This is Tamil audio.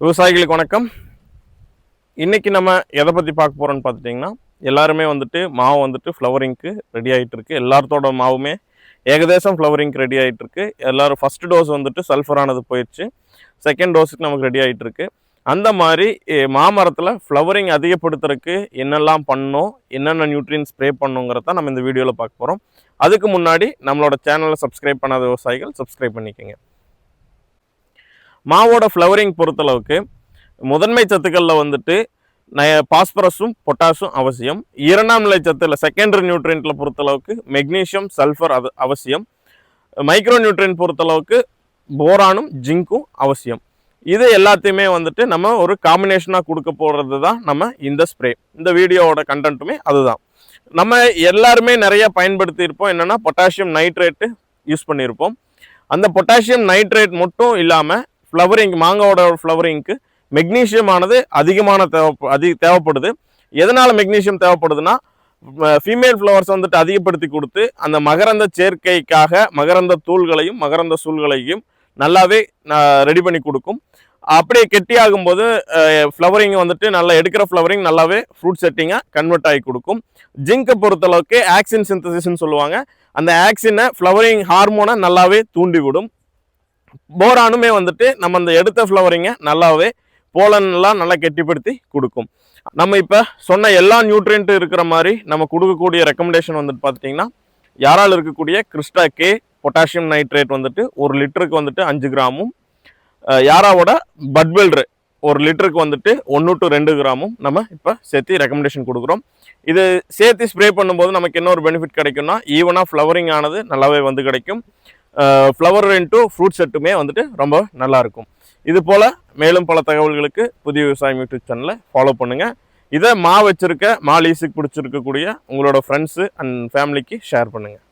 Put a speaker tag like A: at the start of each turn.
A: விவசாயிகளுக்கு வணக்கம். இன்னைக்கு நம்ம எதை பற்றி பார்க்க போகிறோம்னு பார்த்துட்டிங்கன்னா, எல்லாருமே மாவு ஃப்ளவரிங்க்கு ரெடி ஆகிட்டு இருக்கு. எல்லாத்தோட மாவுமே ஏகதேசம் ஃப்ளவரிங்க்கு ரெடி ஆகிட்டு இருக்கு. எல்லாரும் ஃபஸ்ட் டோஸ் சல்ஃபரானது போயிடுச்சு. செகண்ட் டோஸுக்கு நமக்கு ரெடி ஆகிட்டு இருக்கு. அந்த மாதிரி மாமரத்தில் ஃப்ளவரிங் அதிகப்படுத்துறதுக்கு என்னெல்லாம் பண்ணணும், என்னென்ன நியூட்ரியன்ஸ் ஸ்ப்ரே பண்ணணுங்கிறத நம்ம இந்த வீடியோவில் பார்க்க போகிறோம். அதுக்கு முன்னாடி நம்மளோட சேனலை சப்ஸ்கிரைப் பண்ணாத விவசாயிகள் சப்ஸ்கிரைப் பண்ணிக்கோங்க. மாவோட ஃப்ளவரிங் பொறுத்தளவுக்கு முதன்மை சத்துக்களில் பாஸ்பரஸும் பொட்டாசும் அவசியம். இரண்டாம் நிலை சத்தில் செகண்டரி நியூட்ரியன்ட்டில் பொறுத்தளவுக்கு மெக்னீஷியம், சல்ஃபர் அது அவசியம். மைக்ரோ நியூட்ரியன் பொறுத்தளவுக்கு போரானும் ஜிங்க்கும் அவசியம். இது எல்லாத்தையுமே நம்ம ஒரு காம்பினேஷனாக கொடுக்க போகிறது தான் நம்ம இந்த ஸ்ப்ரே. இந்த வீடியோவோட கண்டென்ட்டுமே அதுதான். நம்ம எல்லாருமே நிறைய பயன்படுத்தியிருப்போம். என்னென்னா பொட்டாசியம் நைட்ரேட்டு யூஸ் பண்ணியிருப்போம். அந்த பொட்டாசியம் நைட்ரேட் மட்டும் இல்லாமல் ஃப்ளவரிங், மாங்காவோட ஃப்ளவரிங்க்கு மெக்னீஷியம் ஆனது அதிகமான தேவைப்படுது. எதனால் மெக்னீஷியம் தேவைப்படுதுன்னா, ஃபீமேல் ஃப்ளவர்ஸ் அதிகப்படுத்தி கொடுத்து அந்த மகரந்த சேர்க்கைக்காக மகரந்த தூள்களையும் மகரந்த சூழ்களையும் நல்லாவே ரெடி பண்ணி கொடுக்கும். அப்படியே கெட்டி ஆகும்போது ஃப்ளவரிங் நல்லா எடுக்கிற ஃப்ளவரிங் நல்லாவே ஃப்ரூட் செட்டிங்காக கன்வெர்ட் ஆகி கொடுக்கும். ஜிங்கை பொறுத்தளவுக்கு ஆக்சின் சிந்தசிஸ்ன்னு சொல்லுவாங்க. அந்த ஆக்சினை ஃப்ளவரிங் ஹார்மோனை நல்லாவே தூண்டி விடும். போரானுமே நம்ம அந்த எடுத்த ஃப்ளவரிங்கை நல்லாவே போலன்லாம் நல்லா கெட்டிப்படுத்தி கொடுக்கும். நம்ம இப்போ சொன்ன எல்லா நியூட்ரியன்ட்டும் இருக்கிற மாதிரி நம்ம கொடுக்கக்கூடிய ரெக்கமெண்டேஷன் பார்த்துட்டிங்கன்னா, யாரால் இருக்கக்கூடிய கிறிஸ்டா கே பொட்டாசியம் நைட்ரேட் ஒரு லிட்டருக்கு 5 கிராமும், யாராவோட பட்வெல்ட்ரு ஒரு லிட்டருக்கு 1 to 2 கிராமும் நம்ம இப்போ சேர்த்து ரெக்கமெண்டேஷன் கொடுக்குறோம். இது சேர்த்து ஸ்ப்ரே பண்ணும்போது நமக்கு என்ன ஒரு பெனிஃபிட் கிடைக்கும்னா, ஈவனாக ஃப்ளவரிங் ஆனது நல்லாவே கிடைக்கும். ஃப்ளவர் இன்ட்டு ஃப்ரூட் செட்டுமே ரொம்ப நல்லாயிருக்கும். இது போல் மேலும் பல தகவல்களுக்கு புதிய விவசாயம் யூடியூப் சேனலை ஃபாலோ பண்ணுங்கள். இதை லீஸுக்கு பிடிச்சிருக்கக்கூடிய உங்களோட ஃப்ரெண்ட்ஸு அண்ட் ஃபேமிலிக்கு ஷேர் பண்ணுங்கள்.